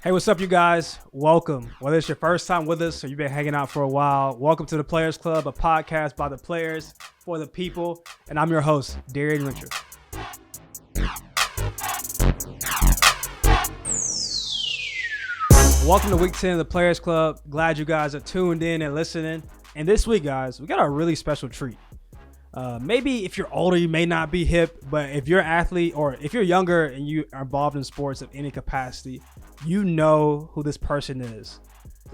Hey, what's up, you guys? Welcome. Whether it's your first time with us or you've been hanging out for a while, welcome to the Players Club, a podcast by the players for the people. And I'm your host, Darian Winter. Welcome to week 10 of the Players Club. Glad you guys are tuned in and listening. And this week, guys, we got a really special treat. Maybe if you're older, you may not be hip, but if you're an athlete or if you're younger and you are involved in sports of any capacity, you know who this person is.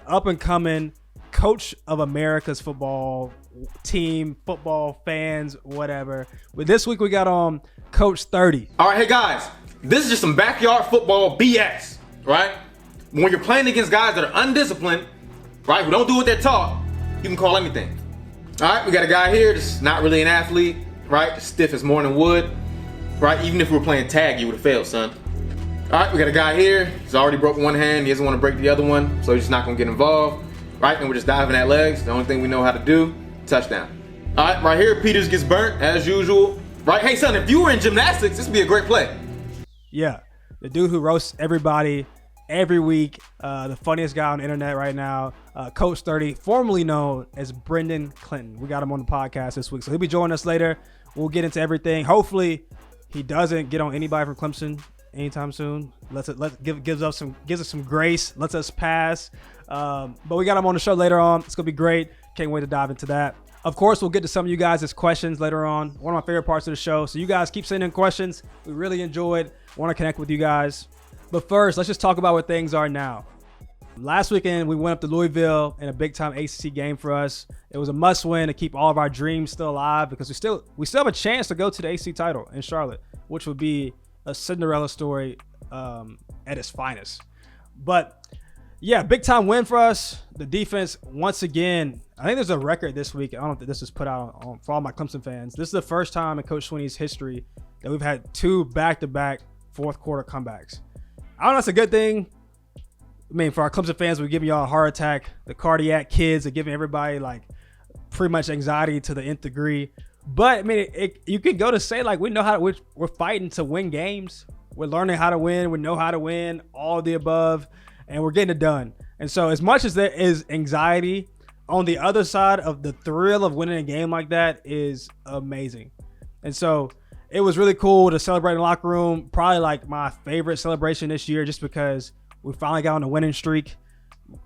Up and coming coach of America's football team, football fans, whatever. But this week we got on Coach 30. All right, hey guys, this is just some backyard football BS, right? When you're playing against guys that are undisciplined, right, who don't do what they're taught, you can call anything. All right, we got a guy here that's not really an athlete, right? Stiff as morning wood, right? Even if we were playing tag, you would have failed, son. All right, we got a guy here. He's already broke one hand. He doesn't want to break the other one, so he's just not going to get involved, right? And we're just diving at legs. The only thing we know how to do, touchdown. All right, right here, Peters gets burnt, as usual, right? Hey, son, if you were in gymnastics, this would be a great play. Yeah, the dude who roasts everybody every week, the funniest guy on the internet right now, Coach 30, formerly known as Brenden Clinton. We got him on the podcast this week, so he'll be joining us later. We'll get into everything. Hopefully, he doesn't get on anybody from Clemson anytime soon. Gives us some grace, lets us pass. But we got him on the show later on. It's gonna be great. Can't wait to dive into that. Of course, we'll get to some of you guys' questions later on. One of my favorite parts of the show. So you guys keep sending in questions. We really enjoyed. Want to connect with you guys. But first, let's just talk about where things are now. Last weekend, we went up to Louisville in a big-time ACC game for us. It was a must-win to keep all of our dreams still alive because we still have a chance to go to the ACC title in Charlotte, which would be a Cinderella story at its finest. But yeah, big-time win for us. The defense, once again, I think there's a record this week. I don't know if this was put out for all my Clemson fans. This is the first time in Coach Swinney's history that we've had two back-to-back fourth-quarter comebacks. I don't know, that's a good thing. I mean, for our Clemson fans, we're giving y'all a heart attack. The cardiac kids are giving everybody like pretty much anxiety to the nth degree. But I mean, you could go to say like we know how we're fighting to win games. We're learning how to win. We know how to win. All of the above, and we're getting it done. And so, as much as there is anxiety, on the other side of the thrill of winning a game like that is amazing. And so, it was really cool to celebrate in the locker room. Probably like my favorite celebration this year, just because we finally got on a winning streak,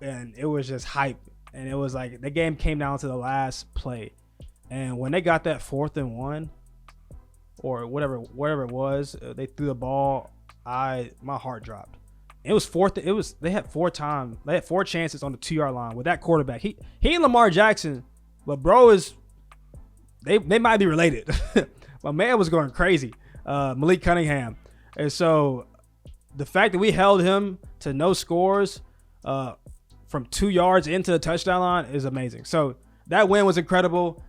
and it was just hype. And it was like the game came down to the last play, and when they got that 4th and 1, or whatever it was, they threw the ball. My heart dropped. It was fourth. They had four chances on the 2-yard line with that quarterback. He ain't Lamar Jackson, but bro is. They might be related. My man was going crazy, Malik Cunningham. And so the fact that we held him to no scores from 2 yards into the touchdown line is amazing. So that win was incredible.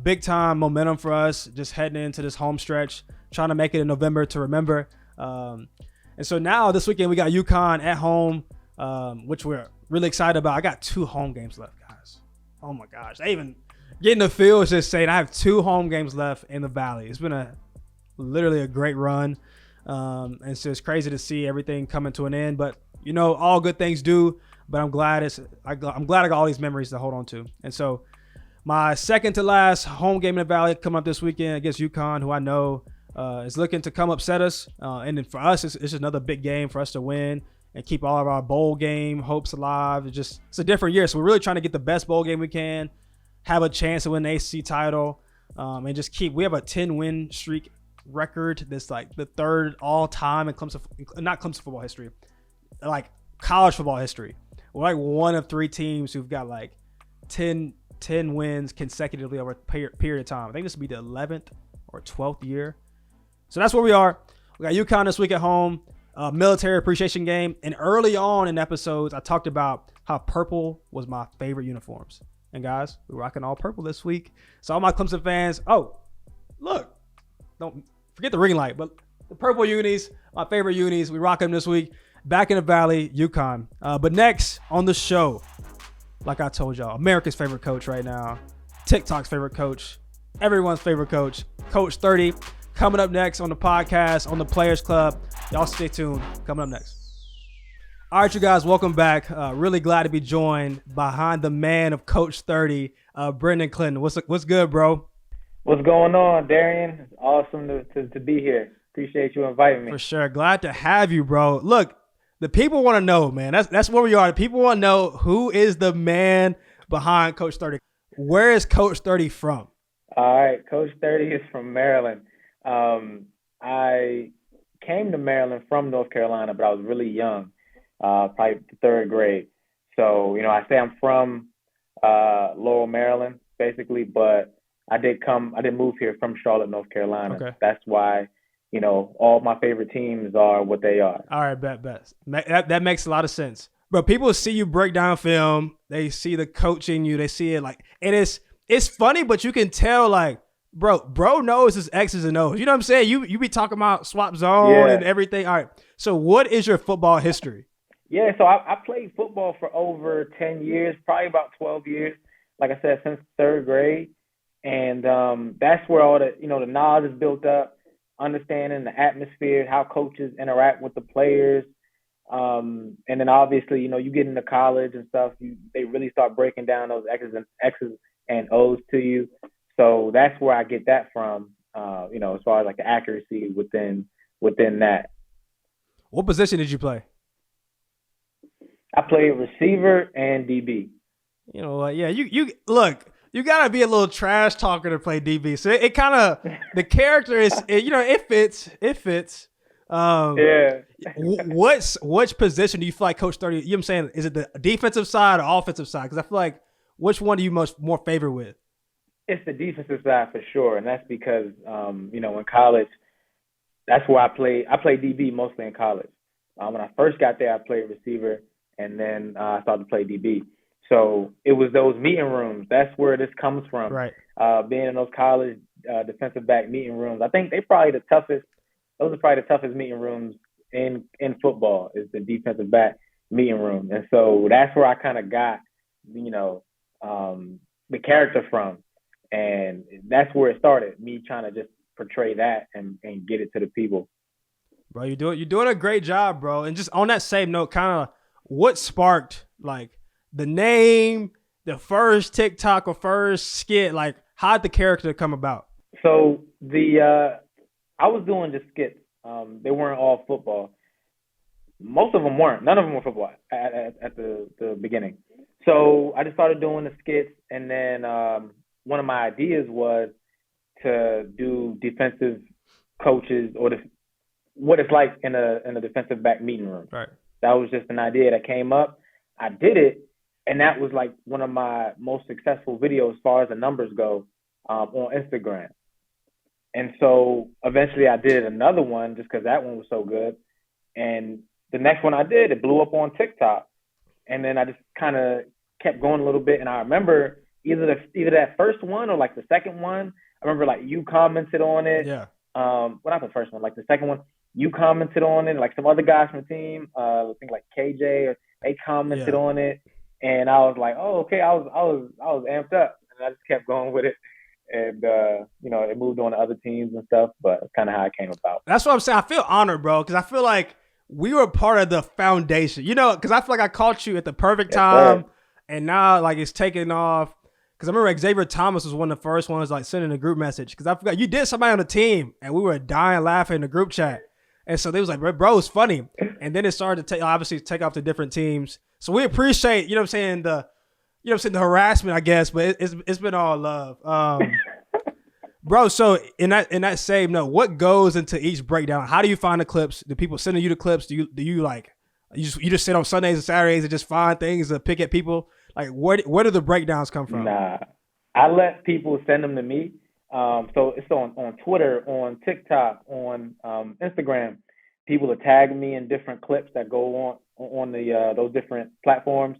Big time momentum for us just heading into this home stretch, trying to make it in November to remember. And so now this weekend we got UConn at home, which we're really excited about. I got 2 home games left, guys. Oh my gosh. I even getting the feel is just saying I have 2 home games left in the Valley. It's been literally a great run. And so it's crazy to see everything coming to an end, but you know, all good things do, but I'm glad I got all these memories to hold on to. And so my second to last home game in the Valley coming up this weekend against UConn, who I know is looking to come upset us. And then for us, it's just another big game for us to win and keep all of our bowl game hopes alive. It's a different year. So we're really trying to get the best bowl game we can, have a chance to win the ACC title, and just we have a 10-win streak record that's like the 3rd all time in not Clemson football history, like college football history. We're like one of 3 teams who've got like 10 wins consecutively over a period of time. I think this will be the 11th or 12th year. So that's where we are. We got UConn this week at home, military appreciation game. And early on in episodes, I talked about how purple was my favorite uniforms. And guys, we're rocking all purple this week. So all my Clemson fans, look, don't forget the ring light, but the purple unis, my favorite unis, we rock them this week. Back in the Valley, UConn. But next on the show, like I told y'all, America's favorite coach right now, TikTok's favorite coach, everyone's favorite coach, Coach 30, coming up next on the podcast, on the Players Club. Y'all stay tuned. Coming up next. All right, you guys, welcome back. Really glad to be joined behind the man of Coach 30, Brenden Clinton. What's good, bro? What's going on, Darian? It's awesome to be here. Appreciate you inviting me. For sure. Glad to have you, bro. Look, the people want to know, man. That's where we are. The people want to know who is the man behind Coach 30. Where is Coach 30 from? All right, Coach 30 is from Maryland. I came to Maryland from North Carolina, but I was really young, probably third grade. So, I say I'm from Laurel, Maryland, basically, but I did move here from Charlotte, North Carolina. Okay. That's why, all my favorite teams are what they are. All right, bet. That makes a lot of sense. Bro, people see you break down film. They see the coach in you. They see it and it's funny, but you can tell bro knows his X's and O's. You know what I'm saying? You be talking about swap zone and everything. All right. So what is your football history? Yeah, so I played football for over 10 years, probably about 12 years, like I said, since third grade. And that's where all the, the knowledge is built up, understanding the atmosphere, how coaches interact with the players. And then obviously, you get into college and stuff, they really start breaking down those X's and O's to you. So that's where I get that from, as far as the accuracy within that. What position did you play? I played receiver and DB. You know what? Yeah, you look. You gotta be a little trash talker to play DB. So it kind of the character is, it fits. It fits. Yeah. Which position do you feel like Coach 30? You know what I'm saying? Is it the defensive side or offensive side? Because I feel like which one do you more favor with? It's the defensive side for sure, and that's because in college, that's where I played. I played DB mostly in college. When I first got there, I played receiver, and then I started to play DB. So it was those meeting rooms. That's where this comes from. Right. Being in those college defensive back meeting rooms. I think those are probably the toughest meeting rooms in football, is the defensive back meeting room. And so that's where I kind of got, the character from. And that's where it started, me trying to just portray that and get it to the people. Bro, you're doing a great job, bro. And just on that same note, kind of what sparked the name, the first TikTok or first skit, how did the character come about? So I was doing just skits. They weren't all football. Most of them weren't. None of them were football at the beginning. So I just started doing the skits, and then one of my ideas was to do defensive coaches or what it's like in a defensive back meeting room. Right. That was just an idea that came up. I did it, and that was one of my most successful videos as far as the numbers go on Instagram. And so eventually I did another one just because that one was so good. And the next one I did, it blew up on TikTok. And then I just kind of kept going a little bit. And I remember either that first one or the second one, I remember you commented on it. Yeah. Well, not the first one, the second one, you commented on it. Some other guys from the team, I think KJ, or they commented on it. And I was like, oh, okay. I was amped up, and I just kept going with it. And, it moved on to other teams and stuff, but that's kind of how it came about. That's what I'm saying. I feel honored, bro, because I feel like we were part of the foundation, because I feel like I caught you at the perfect time, right. And now, it's taking off. Because I remember Xavier Thomas was one of the first ones, sending a group message, because I forgot you did somebody on the team, and we were dying laughing in the group chat. And so they was like, bro, it's funny. And then it started to take off to different teams. So we appreciate, the harassment, I guess, but it's been all love. Bro, so in that same note, what goes into each breakdown? How do you find the clips? Do people sending you the clips? Do you you just sit on Sundays and Saturdays and just find things to pick at people? Where do the breakdowns come from? Nah, I let people send them to me. So it's on Twitter, on TikTok, on Instagram. People will tag me in different clips that go on the those different platforms.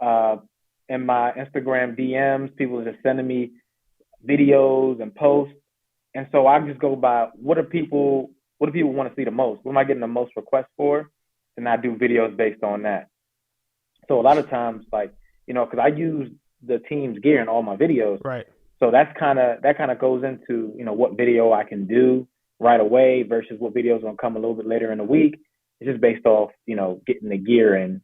In my Instagram DMs, people are just sending me videos and posts, and so I just go by what do people want to see the most? What am I getting the most requests for? And I do videos based on that. So a lot of times, because I use the team's gear in all my videos, right? So that kind of goes into what video I can do right away versus what video is going to come a little bit later in the week. it's just based off, getting the gear and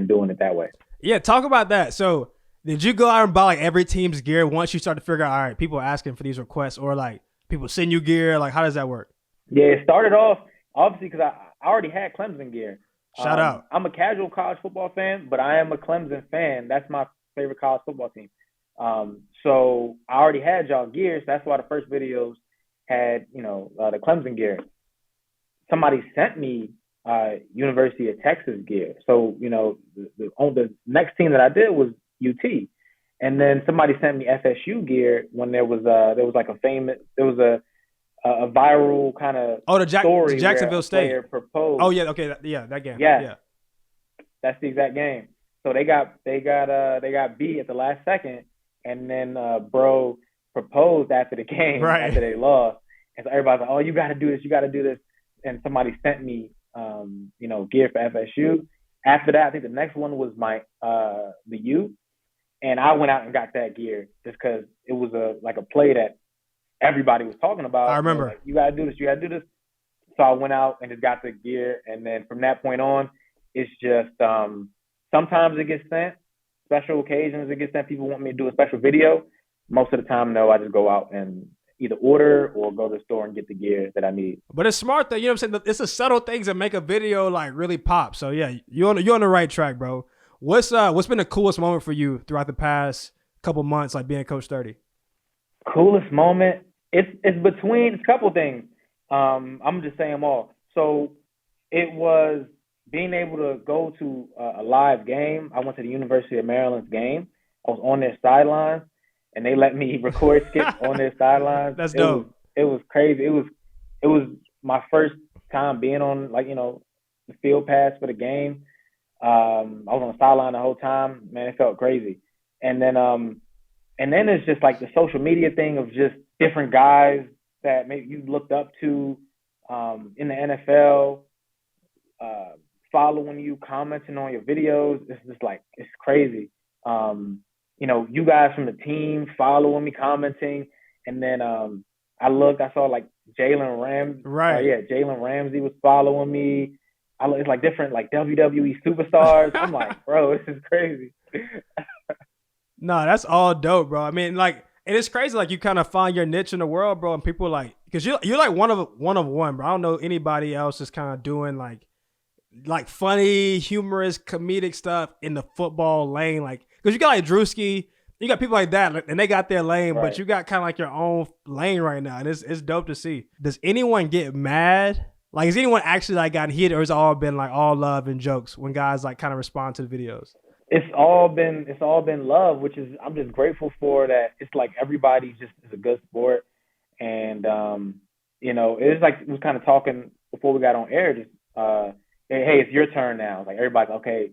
doing it that way. Yeah, talk about that. So did you go out and buy like every team's gear once you start to figure out, all right, people are asking for these requests, or like people send you gear? Like, how does that work? Yeah, it started off obviously because I already had Clemson gear. Shout out. I'm a casual college football fan, but I am a Clemson fan. That's my favorite college football team. So I already had y'all gear, so that's why the first videos had, the Clemson gear. Somebody sent me University of Texas gear. So, the next team that I did was UT. And then somebody sent me FSU gear when there was a viral kind of story the Jacksonville where a State player proposed. Oh yeah, okay, that game. Yeah, that's the exact game. So they got beat at the last second, and then bro proposed after the game, right, after they lost, and so everybody's like, "Oh, you got to do this," and somebody sent me, gear for FSU. After that, I think the next one was the U, and I went out and got that gear just because it was a play that everybody was talking about. I remember. Like, you gotta do this. So I went out and just got the gear, and then from that point on, it's just sometimes it gets sent. Special occasions it gets sent. People want me to do a special video. Most of the time, no. I just go out and either order or go to the store and get the gear that I need. But it's smart though. You know what I'm saying? It's the subtle things that make a video like really pop. So yeah, you're on the right track, bro. What's been the coolest moment for you throughout the past couple months, like being Coach 30? Coolest moment? It's a couple things. I'm just saying them all. So it was being able to go to a live game. I went to the University of Maryland's game. I was on their sidelines, and they let me record skits on their sidelines. That's dope. It was crazy. It was my first time being on the field pass for the game. I was on the sideline the whole time. Man, it felt crazy. And then it's just like the social media thing of just different guys that maybe you looked up to in the NFL, following you, commenting on your videos. It's just like, it's crazy. You guys from the team following me, commenting. And then I saw like Jalen Ramsey. Right. Jalen Ramsey was following me. It's like different like WWE superstars. I'm like, bro, this is crazy. No, that's all dope, bro. I mean, like, and it's crazy. Like, you kind of find your niche in the world, bro. And people like, because you're like one of one, bro. I don't know anybody else is kind of doing like funny, humorous, comedic stuff in the football lane. Like, because you got like Drewski, you got people like that, and they got their lane, right. But you got kind of like your own lane right now, and it's dope to see. Does anyone get mad? Like, has anyone actually like gotten hit, or has it all been like all love and jokes when guys like kind of respond to the videos? It's all been love, which is, I'm just grateful for that. It's like everybody just is a good sport, and it's like we was kind of talking before we got on air. Just hey, it's your turn now. Like, everybody's okay.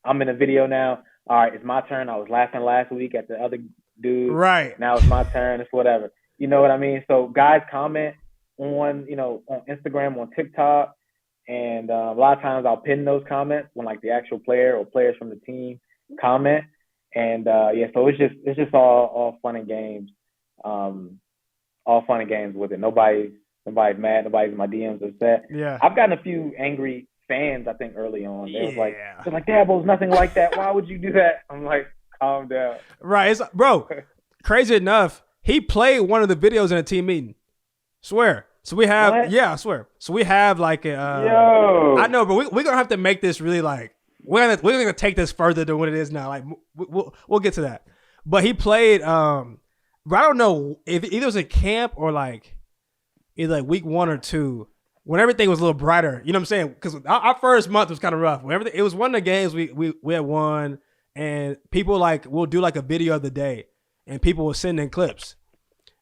I'm in a video now. All right, it's my turn. I was laughing last week at the other dude. Right. Now it's my turn. It's whatever. You know what I mean? So guys comment on on Instagram, on TikTok. And a lot of times I'll pin those comments when like the actual player or players from the team comment. And so it's just all fun and games. All fun and games with it. Nobody's mad. Nobody's in my DMs upset. Yeah. I've gotten a few angry fans, I think, early on. They're like, Dabo's nothing like that. Why would you do that? I'm like, calm down. Right. It's, bro, crazy enough, he played one of the videos in a team meeting. Swear. So we have, what? Yeah, I swear. So we have like a, Yo. I know, but we're gonna have to make this really like, we're gonna take this further than what it is now. Like we'll get to that. But he played, but I don't know if either it was a camp or like either like week 1 or 2 when everything was a little brighter. You know what I'm saying? Because our first month was kind of rough. When everything, it was one of the games we had won, and people like we'll do like a video of the day, and people will send in clips,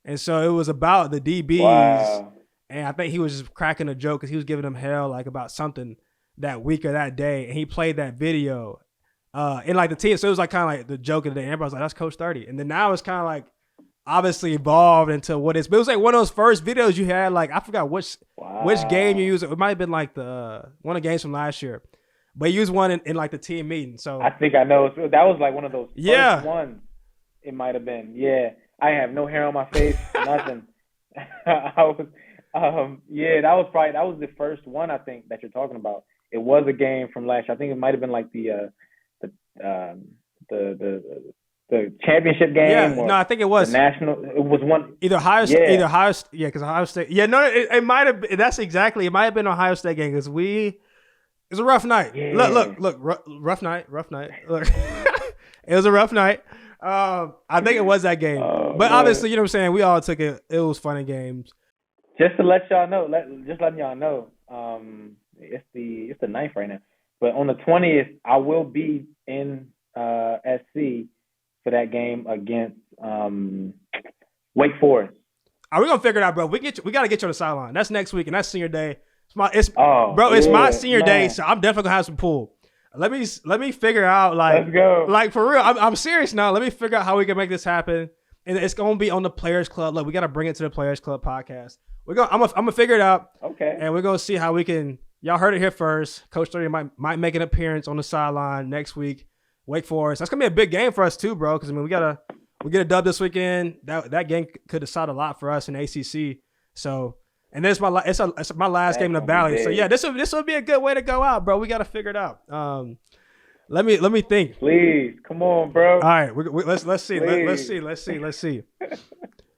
and so it was about the DBs. Wow. And I think he was just cracking a joke because he was giving them hell like about something that week or that day. And he played that video in like the team. So it was like kind of like the joke of the day. Everybody was like, that's Coach 30. And then now it's kind of like obviously evolved into what it's. But it was like one of those first videos you had. Like, I forgot which game you used. It might have been like one of the games from last year. But you used one in like the team meeting. So I think I know. That was like one of those first ones. It might have been. Yeah. I have no hair on my face, nothing. Yeah, that was the first one I think that you're talking about. It was a game from last year. I think it might have been like the um the championship game Yeah, no, or I think it the was national. It was one. either Ohio, Yeah, yeah, because Ohio State. Yeah, no, it might have. That's exactly. It might have been Ohio State game because it was a rough night. yeah. Look, rough night. Look, it was a rough night. I think it was that game, Oh but man. obviously, you know what I'm saying. We all took it. It was funny games. Just to let y'all know, just letting y'all know, it's the ninth right now. But on the 20th, I will be in SC for that game against Wake Forest. Are we gonna figure it out, bro? We gotta get you on the sideline. That's next week, and that's senior day. Oh It's my yeah, senior day, man. so I'm definitely gonna have some pool. Let me figure out like Let's go. like for real. I'm serious now. Let me figure out how we can make this happen, and it's gonna be on the Players Club. Look, we gotta bring it to the Players Club podcast. I'm gonna figure it out, Okay. and we're gonna see how we can. Y'all heard it here first. Coach 30 might make an appearance on the sideline next week. Wake Forest. That's gonna be a big game for us too, bro. Because I mean, we get a dub this weekend. That game could decide a lot for us in ACC. So, and then it's my last game in the That's gonna be Valley. So big. yeah, this will be a good way to go out, bro. We got to figure it out. Let me think. Please, come on, bro. All right, let's see. Let's see.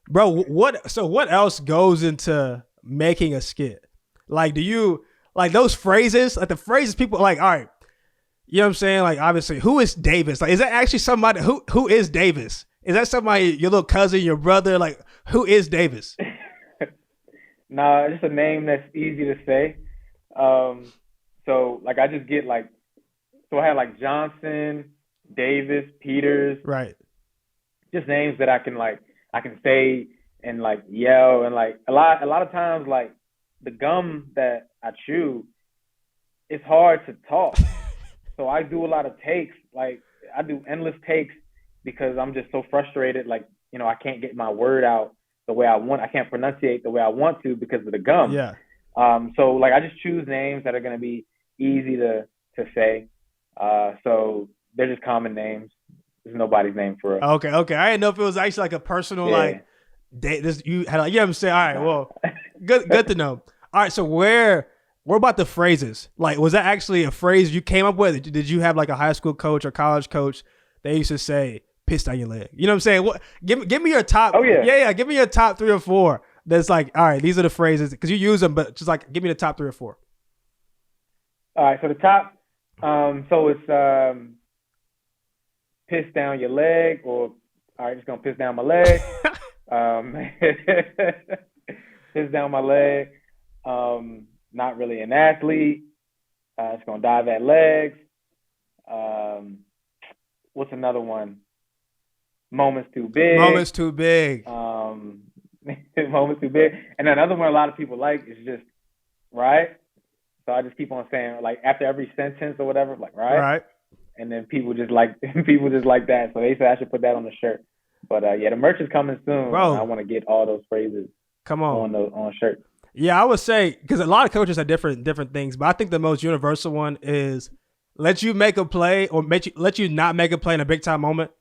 Bro, what else goes into making a skit? Like, do you like those phrases? Like the phrases people like. All right, you know what I'm saying? Like, obviously, who is Davis? Like, is that actually somebody who is Davis? Is that somebody, your little cousin, your brother? Like, who is Davis? Nah, it's a name that's easy to say. So like I just get like, so I have like Johnson, Davis, Peters, Right. just names that I can say and like yell and like a lot of times like the gum that I chew, it's hard to talk. So I do a lot of takes. Like I do endless takes because I'm just so frustrated. Like, you know, I can't get my word out the way I want. I can't pronunciate the way I want to because of the gum. Yeah. So like I just choose names that are going to be easy to say. So they're just common names. There's nobody's name for it. Okay. I didn't know if it was actually like a personal like this you had. Like, yeah, I'm saying. All right. Well, good to know. All right. So where about the phrases? Like, was that actually a phrase you came up with? Did you have like a high school coach or college coach that used to say "piss down your leg"? You know what I'm saying? What? Give me your top. Oh yeah. Yeah. Give me your top 3 or 4. That's like, all right, these are the phrases because you use them, but just like give me the top 3 or 4. All right. So the top. So it's piss down your leg, or all right, just gonna piss down my leg. Piss down my leg. Not really an athlete. It's gonna dive at legs. What's another one? Moments too big. Moments too big. Moments too big. And another one a lot of people like is just right. So I just keep on saying like after every sentence or whatever, like right. And then people just like that. So they said I should put that on the shirt. But yeah, the merch is coming soon. Bro. I want to get all those phrases on shirt. Yeah, I would say because a lot of coaches have different things, but I think the most universal one is let you make a play or let you not make a play in a big time moment.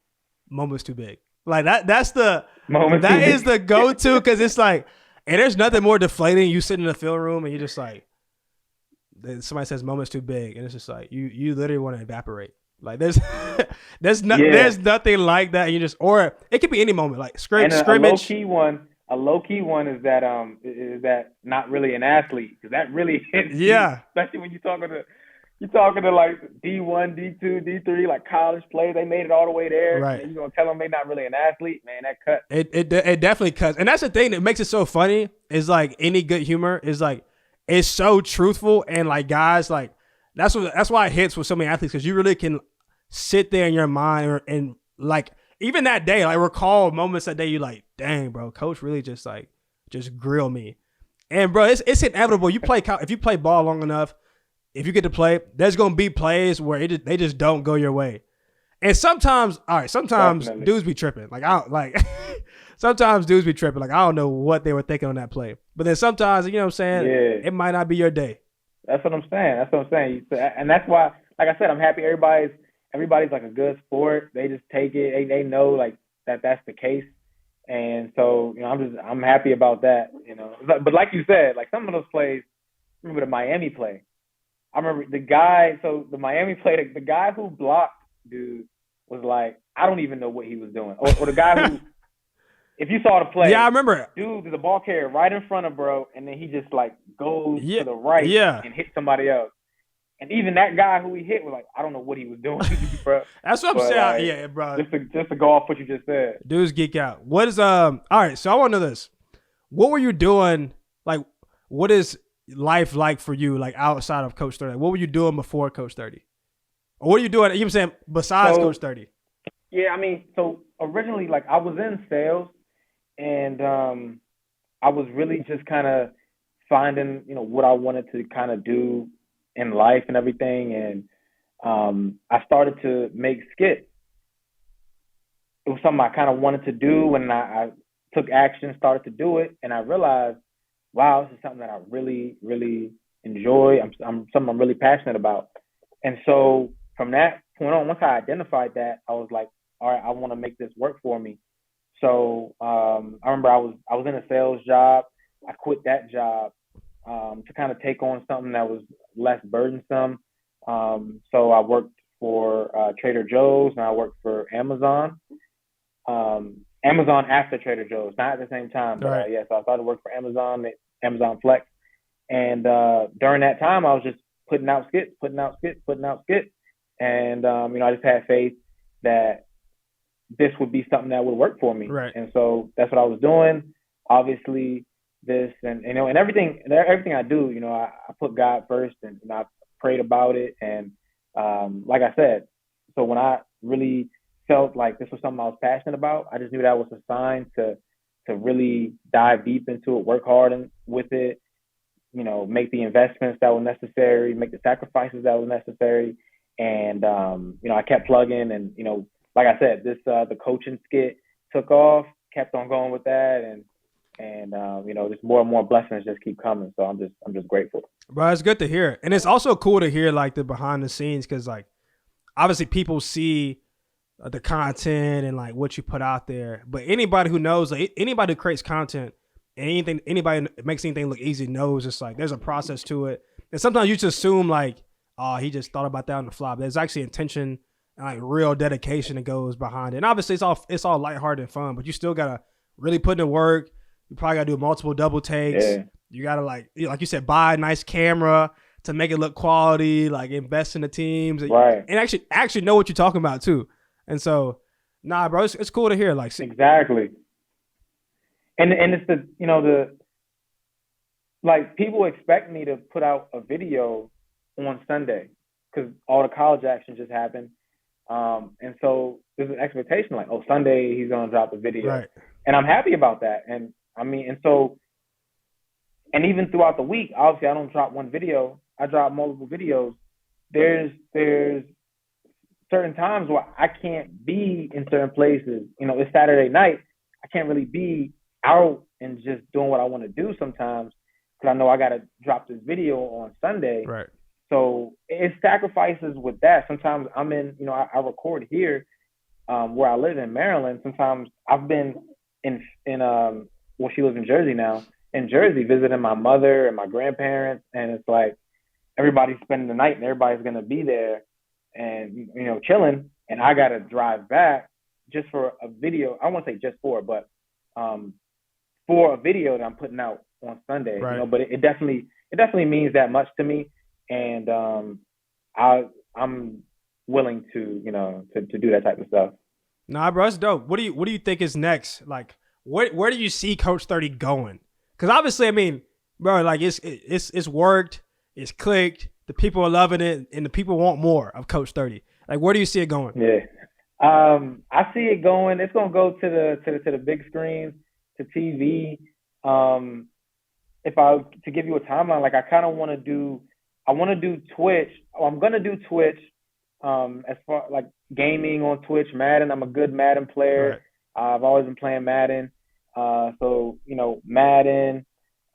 Moment's too big. Like that's the Moment that too is big. the go to because it's like, and there's nothing more deflating. You sit in the film room and you're just like, somebody says moment's too big, and it's just like you literally want to evaporate. Like there's nothing like that. And you just, or it could be any moment like scrimmage. A low key one is that not really an athlete because that really hits you, especially when you're talking to like D1, D2, D3 like college players. They made it all the way there. Right. And you're gonna tell them they're not really an athlete, man. That cut. It definitely cuts, and that's the thing that makes it so funny. Is like any good humor is like it's so truthful and like guys like that's why it hits with so many athletes because you really can sit there in your mind and like even that day like recall moments that day you like dang bro coach really just grill me and bro it's inevitable if you play ball long enough if you get to play there's gonna be plays where they just don't go your way and sometimes Definitely. dudes be tripping like I don't like sometimes dudes be tripping like I don't know what they were thinking on that play but then sometimes you know what I'm saying it might not be your day. That's what I'm saying. And that's why like I said I'm happy everybody's like a good sport. They just take it. They know like that's the case. And so, I'm happy about that, But like you said, like some of those plays, remember the Miami play. I remember the Miami play, the guy who blocked dude was like, I don't even know what he was doing. Or the guy who, if you saw the play, Yeah, I remember it. Dude, there's a ball carrier right in front of bro, and then he just like goes Yeah, to the right yeah. and hits somebody else. And even that guy who he hit was like, I don't know what he was doing, bro. That's what I'm But, saying. like, Yeah, bro. Just to go off what you just said. Dudes geek out. What is all right, so I want to know this. What were you doing? Like, what is life like for you, like outside of Coach 30? What were you doing before Coach 30? Or what are you doing, you know what I'm saying, besides Coach 30? Yeah, I mean, so originally, like, I was in sales, and I was really just kind of finding, what I wanted to kind of do in life and everything. And I started to make skits. It was something I kind of wanted to do, and I took action, started to do it, and I realized, wow, this is something that I really, really enjoy. I'm something I'm really passionate about. And so from that point on, once I identified that, I was like, all right, I want to make this work for me. So I remember I was in a sales job. I quit that job to kind of take on something that was less burdensome. So I worked for Trader Joe's, and I worked for Amazon. Amazon after Trader Joe's, not at the same time, but Right. so I started to work for Amazon Flex, and during that time, I was just putting out skits, and I just had faith that this would be something that would work for me, Right. And so that's what I was doing. Obviously, this and everything I do, I put God first, and I prayed about it, and like I said, so when I really felt like this was something I was passionate about, I just knew that was a sign to really dive deep into it, work hard with it, make the investments that were necessary, make the sacrifices that were necessary. And, I kept plugging, and, like I said, this, the coaching skit took off, kept on going with that. And just more and more blessings just keep coming. So I'm just grateful. Bro, it's good to hear. And it's also cool to hear like the behind the scenes, because like obviously people see the content and like what you put out there, but anybody who knows, like anybody who creates content, anybody makes anything look easy knows it's like there's a process to it. And sometimes you just assume like, oh, he just thought about that on the fly. But there's actually intention and like real dedication that goes behind it. And obviously it's all lighthearted and fun, but you still gotta really put in the work. You probably gotta do multiple double takes. Yeah. You gotta like you said, buy a nice camera to make it look quality, like invest in the teams, right? And actually know what you're talking about too. And so, nah, bro, it's cool to hear. Like, exactly. And it's the like people expect me to put out a video on Sunday because all the college action just happened, and so there's an expectation like, oh, Sunday he's gonna drop a video, right? And I'm happy about that. And I mean, and even throughout the week, obviously I don't drop one video. I drop multiple videos. There's certain times where I can't be in certain places. It's Saturday night. I can't really be out and just doing what I want to do sometimes because I know I got to drop this video on Sunday. Right. So it sacrifices with that. Sometimes I'm in, I record here where I live in Maryland. Sometimes I've been in well, she lives in Jersey now, in Jersey, visiting my mother and my grandparents. And it's like everybody's spending the night and everybody's going to be there and, chilling. And I got to drive back just for a video. I won't say just for, but for a video that I'm putting out on Sunday, right. But it definitely means that much to me. And I'm willing to, to do that type of stuff. Nah, bro, it's dope. What do you think is next? Like, where do you see Coach 30 going? Because obviously, I mean, bro, like it's worked, it's clicked, the people are loving it, and the people want more of Coach 30. Like, where do you see it going? Yeah, I see it going. It's gonna go to the big screen, to TV. If I to give you a timeline, like I kind of want to do Twitch. I'm gonna do Twitch. As far like gaming on Twitch, Madden. I'm a good Madden player. Right. I've always been playing Madden. So Madden,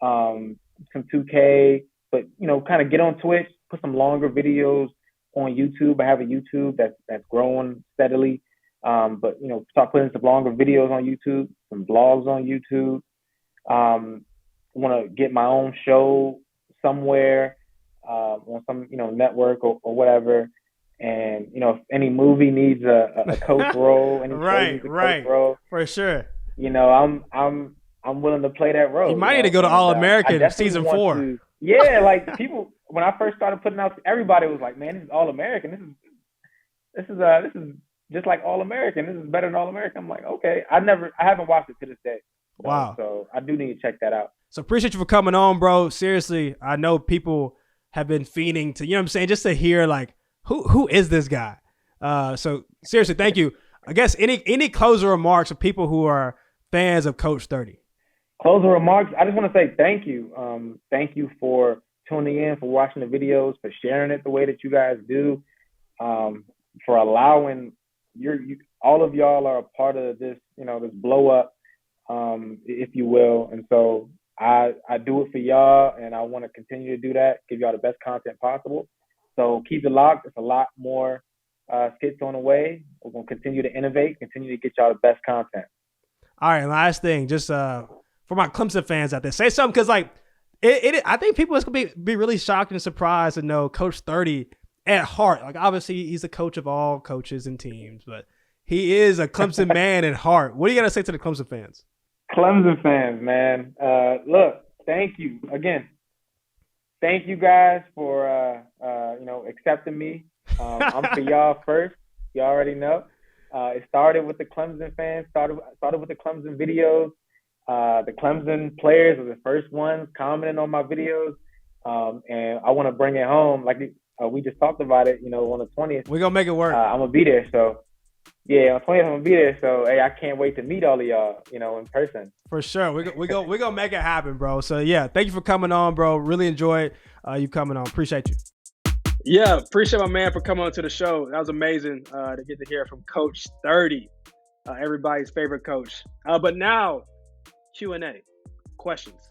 some 2K, but kind of get on Twitch, put some longer videos on YouTube. I have a YouTube that's growing steadily. But start putting some longer videos on YouTube, some blogs on YouTube. Want to get my own show somewhere on some network or whatever. And if any movie needs a coach role, any show needs a coach role, for sure. I'm willing to play that role. You might need to go to All American season 4. Yeah, like people when I first started putting out, everybody was like, "Man, this is All American. This is just like All American. This is better than All American." I'm like, okay. I haven't watched it to this day. Wow. So I do need to check that out. So appreciate you for coming on, bro. Seriously, I know people have been fiending to, what I'm saying, just to hear like who is this guy. So seriously, thank you. I guess any closing remarks for people who are fans of Coach 30. Closing remarks. I just want to say thank you. Thank you for tuning in, for watching the videos, for sharing it the way that you guys do, for allowing all of y'all are a part of this, this blow up, if you will. And so I do it for y'all, and I want to continue to do that, give y'all the best content possible. So keep it locked. It's a lot more skits on the way. We're going to continue to innovate, continue to get y'all the best content. All right, last thing, just for my Clemson fans out there, say something, because like I think people is gonna be really shocked and surprised to know Coach 30 at heart. Like obviously he's the coach of all coaches and teams, but he is a Clemson man at heart. What are you gonna say to the Clemson fans? Clemson fans, man. Look, thank you again. Thank you guys for accepting me. I'm for y'all first. You already know. It started with the Clemson fans. Started with the Clemson videos. The Clemson players were the first ones commenting on my videos, and I want to bring it home. Like we just talked about it, on the 20th. We're gonna make it work. I'm gonna be there. So yeah, on 20th I'm gonna be there. So hey, I can't wait to meet all of y'all, in person. For sure, we're gonna make it happen, bro. So yeah, thank you for coming on, bro. Really enjoyed you coming on. Appreciate you. Yeah, appreciate my man for coming on to the show. That was amazing to get to hear from Coach 30, everybody's favorite coach. But now, Q&A, questions.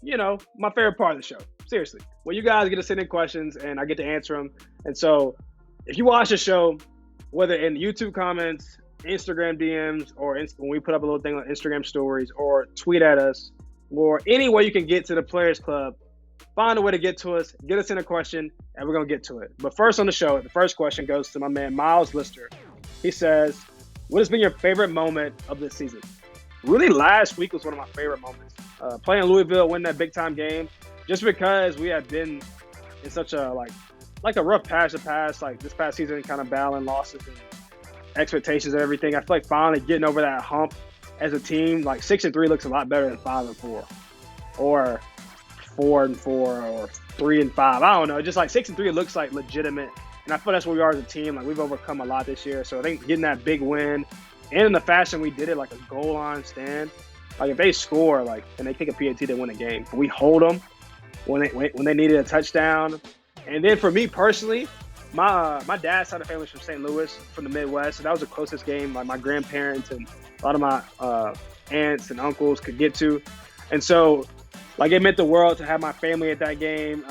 My favorite part of the show. Seriously, well, you guys get to send in questions and I get to answer them. And so, if you watch the show, whether in YouTube comments, Instagram DMs, or when we put up a little thing on Instagram stories, or tweet at us, or any way you can get to the Players Club, find a way to get to us, get us in a question, and we're going to get to it. But first on the show, the first question goes to my man, Miles Lister. He says, what has been your favorite moment of this season? Really, last week was one of my favorite moments. Playing Louisville, winning that big-time game, just because we had been in such a, like a rough patch of past, like this past season, kind of battling losses and expectations and everything. I feel like finally getting over that hump as a team, like 6-3 looks a lot better than 5-4. Or 4-4 or 3-5. I don't know. Just like 6-3 looks like legitimate. And I feel that's where we are as a team. Like we've overcome a lot this year. So I think getting that big win and in the fashion we did it, like a goal line stand. Like if they score, like, and they kick a PAT, they win a game. We hold them when they needed a touchdown. And then for me personally, my dad's side of the family is from St. Louis, from the Midwest. So that was the closest game like my grandparents and a lot of my aunts and uncles could get to. And so like it meant the world to have my family at that game.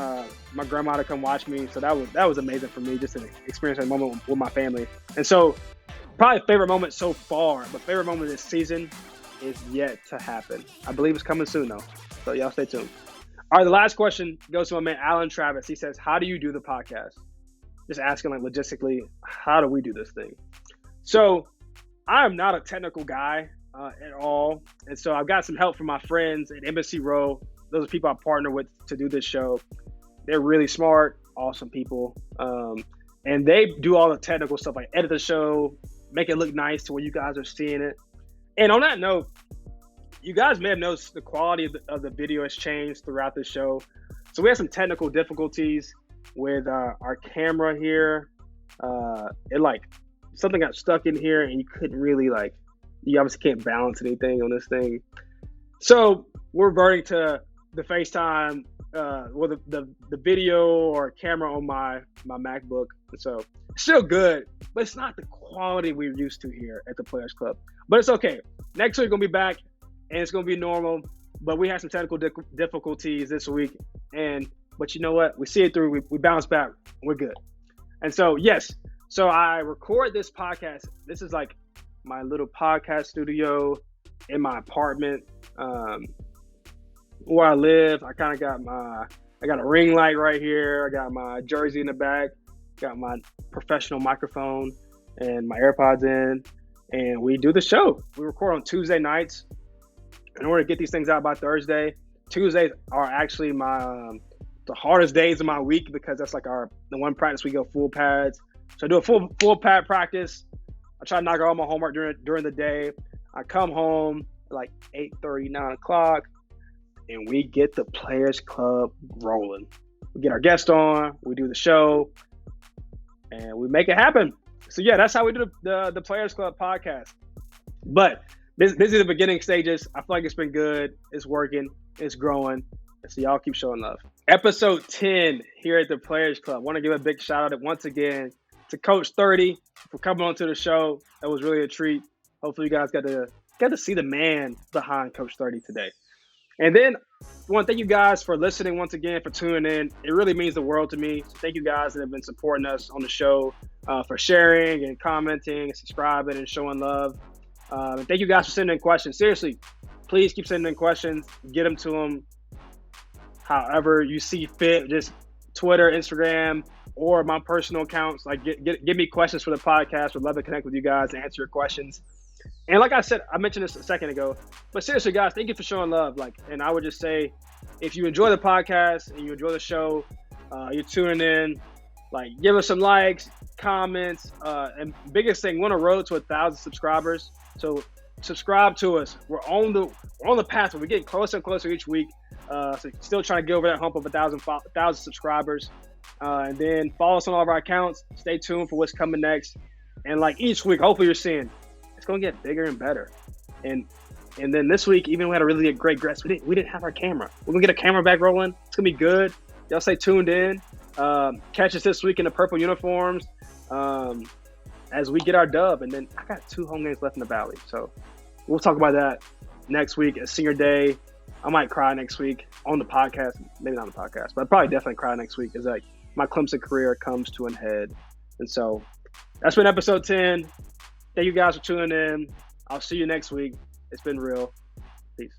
My grandma to come watch me. So that was amazing for me, just to experience that moment with my family. And so probably favorite moment so far, but favorite moment this season is yet to happen. I believe it's coming soon though. So y'all stay tuned. All right, the last question goes to my man, Alan Travis. He says, how do you do the podcast? Just asking like logistically, how do we do this thing? So I am not a technical guy at all. And so I've got some help from my friends at Embassy Row. Those are people I partner with to do this show. They're really smart, awesome people. And they do all the technical stuff, like edit the show, make it look nice to where you guys are seeing it. And on that note, you guys may have noticed the quality of the video has changed throughout the show. So we had some technical difficulties with our camera here. Something got stuck in here and you couldn't really you obviously can't balance anything on this thing. So we're reverting to the FaceTime, the video or camera on my MacBook. So still good, but it's not the quality we're used to here at the Players Club. But it's okay. Next week, we're going to be back, and it's going to be normal. But we had some technical difficulties this week. But you know what? We see it through. We bounce back. We're good. And so, yes. So I record this podcast. This is like my little podcast studio in my apartment where I live. I kind of got I got a ring light right here. I got my jersey in the back. Got my professional microphone and my AirPods in. And we do the show. We record on Tuesday nights. In order to get these things out by Thursday, Tuesdays are actually my the hardest days of my week because that's like the one practice we go full pads. So I do a full pad practice. I try to knock out all my homework during the day. I come home at like 8:30, 9 o'clock, and we get the Players Club rolling. We get our guest on, we do the show, and we make it happen. So yeah, that's how we do the Players Club podcast. But this is the beginning stages. I feel like it's been good. It's working. It's growing. So y'all keep showing love. Episode 10 here at the Players Club. Want to give a big shout out once again to Coach 30 for coming onto the show. That was really a treat. Hopefully you guys got to see the man behind Coach 30 today. And then I want to thank you guys for listening once again, for tuning in. It really means the world to me. So thank you guys that have been supporting us on the show, for sharing and commenting and subscribing and showing love. And thank you guys for sending in questions. Seriously, please keep sending in questions. Get them to them however you see fit. Just Twitter, Instagram, or my personal accounts. Like, give me questions for the podcast. Would love to connect with you guys and answer your questions. And like I said, I mentioned this a second ago, but seriously, guys, thank you for showing love. And I would just say, if you enjoy the podcast and you enjoy the show, you're tuning in, give us some likes, comments, and biggest thing, we're on a road to 1,000 subscribers. So subscribe to us. We're on the path. We're getting closer and closer each week. So still trying to get over that hump of 1,000 subscribers. And then follow us on all of our accounts. Stay tuned for what's coming next. And each week, hopefully you're seeing it's going to get bigger and better. And then this week, even we had a really great guest. We didn't have our camera. We're going to get a camera back rolling. It's going to be good. Y'all stay tuned in. Catch us this week in the purple uniforms as we get our dub. And then I got 2 home games left in the Valley. So we'll talk about that next week at Senior Day. I might cry next week on the podcast. Maybe not on the podcast, but I'd probably definitely cry next week as my Clemson career comes to an head. And so that's been episode 10. Thank you guys for tuning in. I'll see you next week. It's been real. Peace.